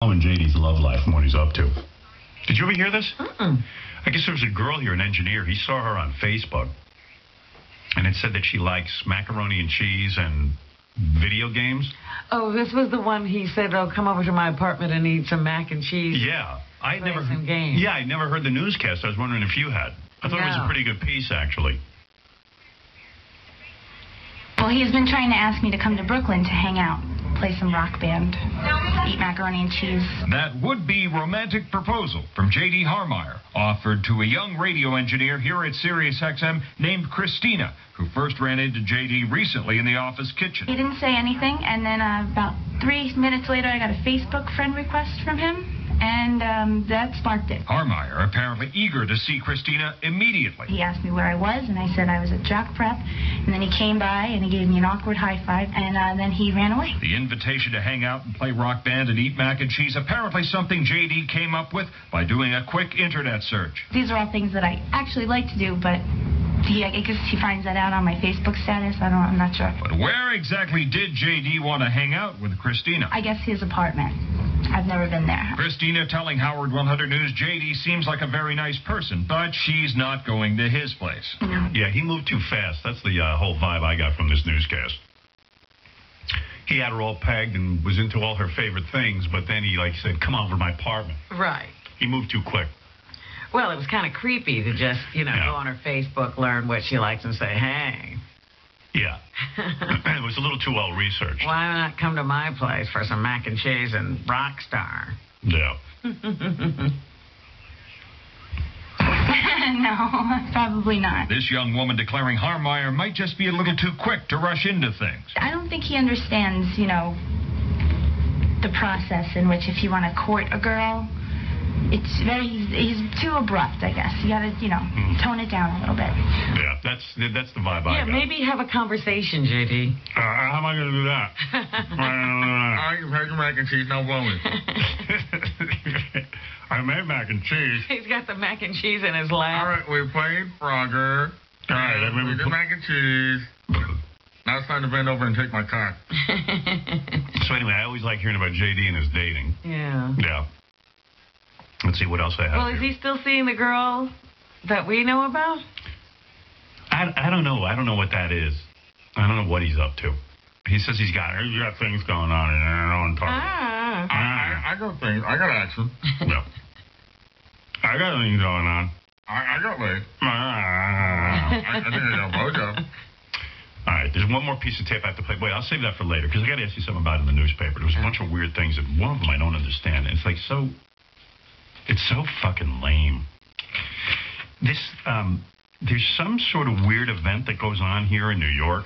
And JD's love life and what he's up to. Did you ever hear this? Mm-mm. I guess there was a girl here, an engineer. He saw her on Facebook, and it said that she likes macaroni and cheese and video games. Oh, this was the one he said, "Oh, come over to my apartment and eat some mac and cheese." Yeah, I play never. Some games. Yeah, I never heard the newscast. I was wondering if you had. I thought it was a pretty good piece, actually. Well, he's been trying to ask me to come to Brooklyn to hang out, play some rock band, eat macaroni and cheese. That would-be romantic proposal from J.D. Harmeyer, offered to a young radio engineer here at Sirius XM named Christina, who first ran into J.D. recently in the office kitchen. He didn't say anything, and then about 3 minutes later, I got a Facebook friend request from him, and that sparked it. Harmeyer apparently eager to see Christina immediately. He asked me where I was, and I said I was at jock prep, and then he came by, and he gave me an awkward high five, and then he ran away. The invitation to hang out and play rock band and eat mac and cheese, apparently something J.D. came up with by doing a quick internet search. These are all things that I actually like to do, but I guess he finds that out on my Facebook status. I'm not sure. But where exactly did J.D. want to hang out with Christina? I guess his apartment. I've never been there. Christina telling Howard 100 News J.D. seems like a very nice person, but she's not going to his place. No. Yeah, he moved too fast. That's the whole vibe I got from this newscast. He had her all pegged and was into all her favorite things, but then he said, "Come over to my apartment." Right. He moved too quick. Well, it was kind of creepy to just, go on her Facebook, learn what she likes, and say, "Hey." Yeah. It was a little too well researched. Why not come to my place for some mac and cheese and Rockstar? Yeah. No, probably not. This young woman declaring Harmeyer might just be a little too quick to rush into things. I don't think he understands, the process in which if you want to court a girl, he's too abrupt, I guess. You got to, tone it down a little bit. Yeah, that's the vibe I got. Yeah, maybe have a conversation, JD. How am I going to do that? I can make mac and cheese, no blowing. I made mac and cheese. He's got the mac and cheese in his lap. All right, we played Frogger. All right, we did mac and cheese. Now it's time to bend over and take my cock. So anyway, I always like hearing about JD and his dating. Yeah. Yeah. Let's see what else I have. Well, is he still seeing the girl that we know about? I don't know. I don't know what that is. I don't know what he's up to. He says he's got things going on, and I don't want to talk about it. I got things. I got action. Yeah. I got things going on. I got laid. I think I got a blowjob. All right, there's one more piece of tape I have to play. Wait, I'll save that for later, because I got to ask you something about it in the newspaper. There was a bunch of weird things, and one of them I don't understand. And it's so fucking lame. There's some sort of weird event that goes on here in New York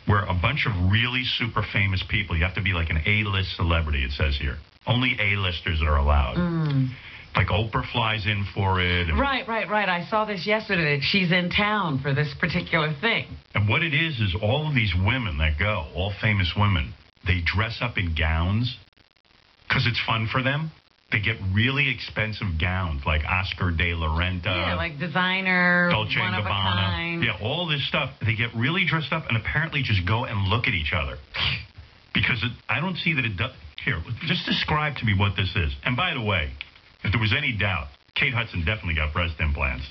where a bunch of really super famous people, you have to be like an A-list celebrity, it says here. Only A-listers are allowed. Like Oprah flies in for it. Right. I saw this yesterday. She's in town for this particular thing. And what it is all of these women that go, all famous women, they dress up in gowns because it's fun for them. They get really expensive gowns, like Oscar de la Renta. Yeah, like designer, Dolce & one of a Gabbana. kind. Yeah, all this stuff. They get really dressed up and apparently just go and look at each other. Because I don't see that it does. Here, just describe to me what this is. And by the way, if there was any doubt, Kate Hudson definitely got breast implants.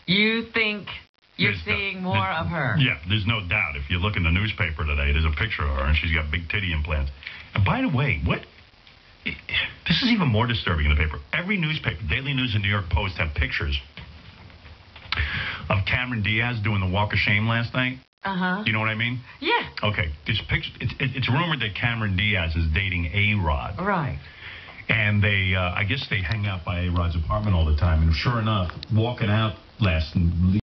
You think you're seeing more of her? Yeah, there's no doubt. If you look in the newspaper today, there's a picture of her, and she's got big titty implants. And by the way, this is even more disturbing in the paper. Every newspaper, Daily News and New York Post, have pictures of Cameron Diaz doing the walk of shame last night. Uh-huh. You know what I mean? Yeah. Okay, this picture. It's rumored that Cameron Diaz is dating A-Rod. Right. And I guess they hang out by A-Rod's apartment all the time. And sure enough, walking out last